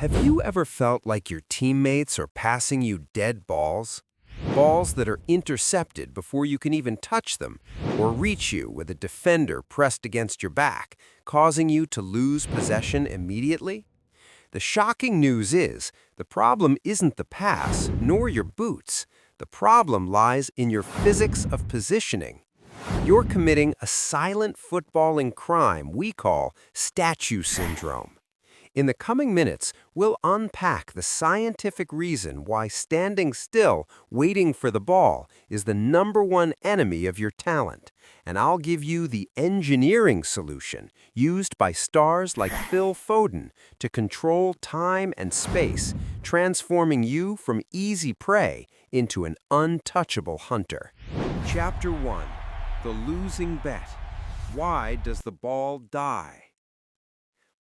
Have you ever felt like your teammates are passing you dead balls? Balls that are intercepted before you can even touch them, or reach you with a defender pressed against your back, causing you to lose possession immediately? The shocking news is, the problem isn't the pass, nor your boots. The problem lies in your physics of positioning. You're committing a silent footballing crime we call statue syndrome. In the coming minutes, we'll unpack the scientific reason why standing still, waiting for the ball, is the #1 enemy of your talent. And I'll give you the engineering solution used by stars like Foden to control time and space, transforming you from easy prey into an untouchable hunter. Chapter 1. The Losing Bet. Why does the ball die?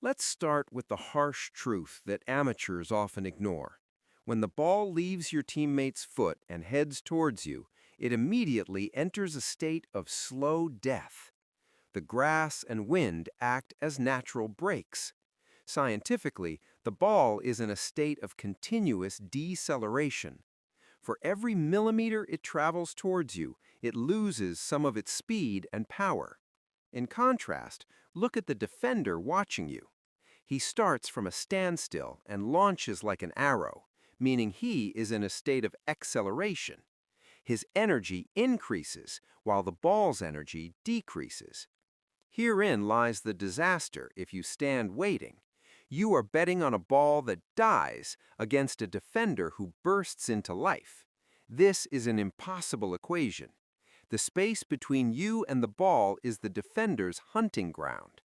Let's start with the harsh truth that amateurs often ignore. When the ball leaves your teammate's foot and heads towards you, it immediately enters a state of slow death. The grass and wind act as natural brakes. Scientifically, the ball is in a state of continuous deceleration. For every millimeter it travels towards you, it loses some of its speed and power. In contrast, look at the defender watching you. He starts from a standstill and launches like an arrow, meaning he is in a state of acceleration. His energy increases while the ball's energy decreases. Herein lies the disaster if you stand waiting. You are betting on a ball that dies against a defender who bursts into life. This is an impossible equation. The space between you and the ball is the defender's hunting ground.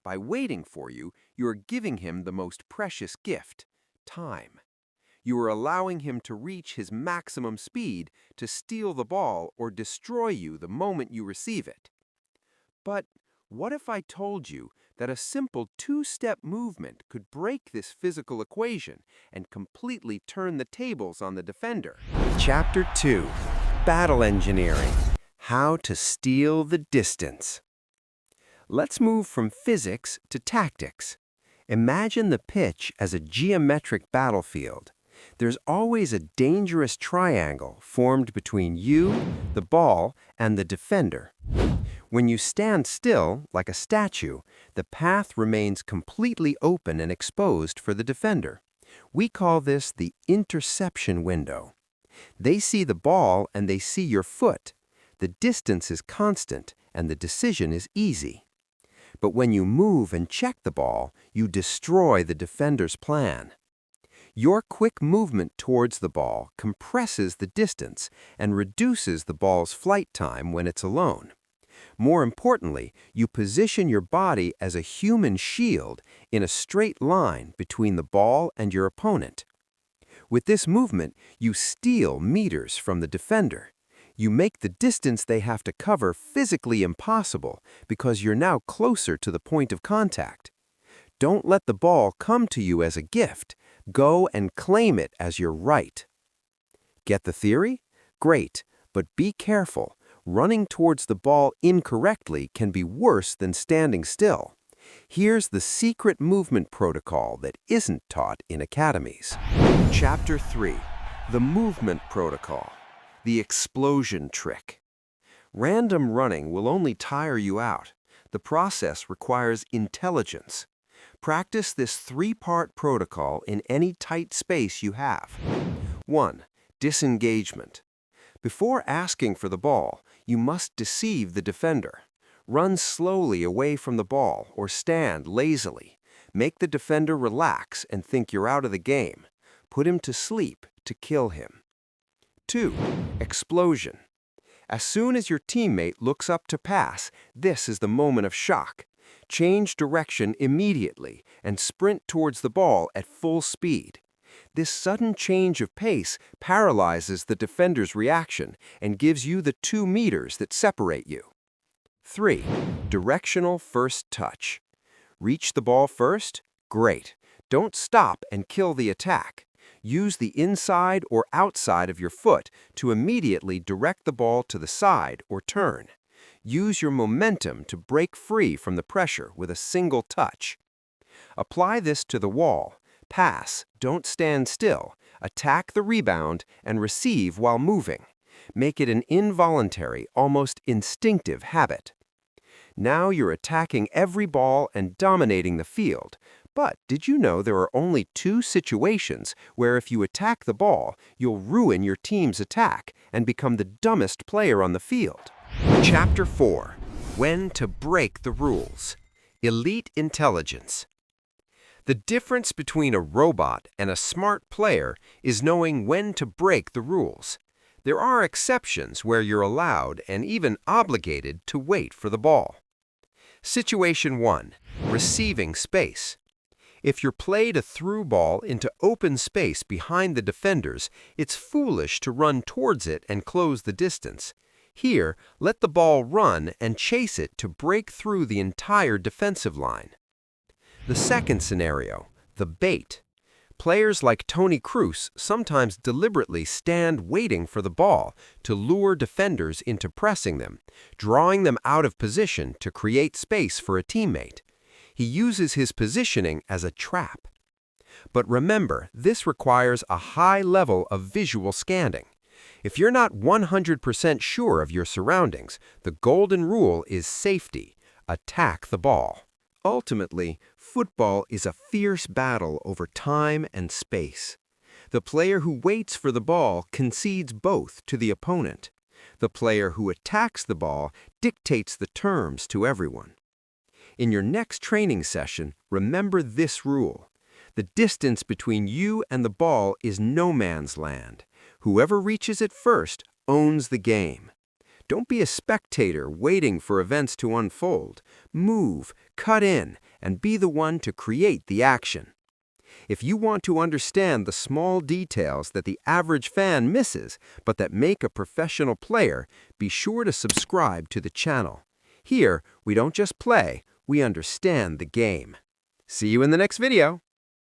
By waiting for you, you are giving him the most precious gift, time. You are allowing him to reach his maximum speed to steal the ball or destroy you the moment you receive it. But what if I told you that a simple two-step movement could break this physical equation and completely turn the tables on the defender? Chapter 2. Battle Engineering. How to steal the distance. Let's move from physics to tactics. Imagine the pitch as a geometric battlefield. There's always a dangerous triangle formed between you, the ball, and the defender. When you stand still, like a statue, the path remains completely open and exposed for the defender. We call this the interception window. They see the ball and they see your foot. The distance is constant and the decision is easy. But when you move and check the ball, you destroy the defender's plan. Your quick movement towards the ball compresses the distance and reduces the ball's flight time when it's alone. More importantly, you position your body as a human shield in a straight line between the ball and your opponent. With this movement, you steal meters from the defender. You make the distance they have to cover physically impossible because you're now closer to the point of contact. Don't let the ball come to you as a gift. Go and claim it as your right. Get the theory? Great, but be careful. Running towards the ball incorrectly can be worse than standing still. Here's the secret movement protocol that isn't taught in academies. Chapter 3. The Movement Protocol. The explosion trick. Random running will only tire you out. The process requires intelligence. Practice this 3-part protocol in any tight space you have. 1. Disengagement. Before asking for the ball, you must deceive the defender. Run slowly away from the ball or stand lazily. Make the defender relax and think you're out of the game. Put him to sleep to kill him. 2. Explosion. As soon as your teammate looks up to pass, this is the moment of shock. Change direction immediately and sprint towards the ball at full speed. This sudden change of pace paralyzes the defender's reaction and gives you the 2 meters that separate you. 3. Directional first touch. Reach the ball first? Great. Don't stop and kill the attack. Use the inside or outside of your foot to immediately direct the ball to the side or turn. Use your momentum to break free from the pressure with a single touch. Apply this to the wall. Pass, don't stand still. Attack the rebound and receive while moving. Make it an involuntary, almost instinctive habit. Now you're attacking every ball and dominating the field. But did you know there are only 2 situations where if you attack the ball, you'll ruin your team's attack and become the dumbest player on the field? Chapter 4. When to break the rules. Elite intelligence. The difference between a robot and a smart player is knowing when to break the rules. There are exceptions where you're allowed and even obligated to wait for the ball. Situation 1. Receiving space. If you're played a through ball into open space behind the defenders, it's foolish to run towards it and close the distance. Here, let the ball run and chase it to break through the entire defensive line. The second scenario, the bait. Players like Toni Kroos sometimes deliberately stand waiting for the ball to lure defenders into pressing them, drawing them out of position to create space for a teammate. He uses his positioning as a trap. But remember, this requires a high level of visual scanning. If you're not 100% sure of your surroundings, the golden rule is safety. Attack the ball. Ultimately, football is a fierce battle over time and space. The player who waits for the ball concedes both to the opponent. The player who attacks the ball dictates the terms to everyone. In your next training session, remember this rule. The distance between you and the ball is no man's land. Whoever reaches it first owns the game. Don't be a spectator waiting for events to unfold. Move, cut in, and be the one to create the action. If you want to understand the small details that the average fan misses, but that make a professional player, be sure to subscribe to the channel. Here, we don't just play, we understand the game. See you in the next video.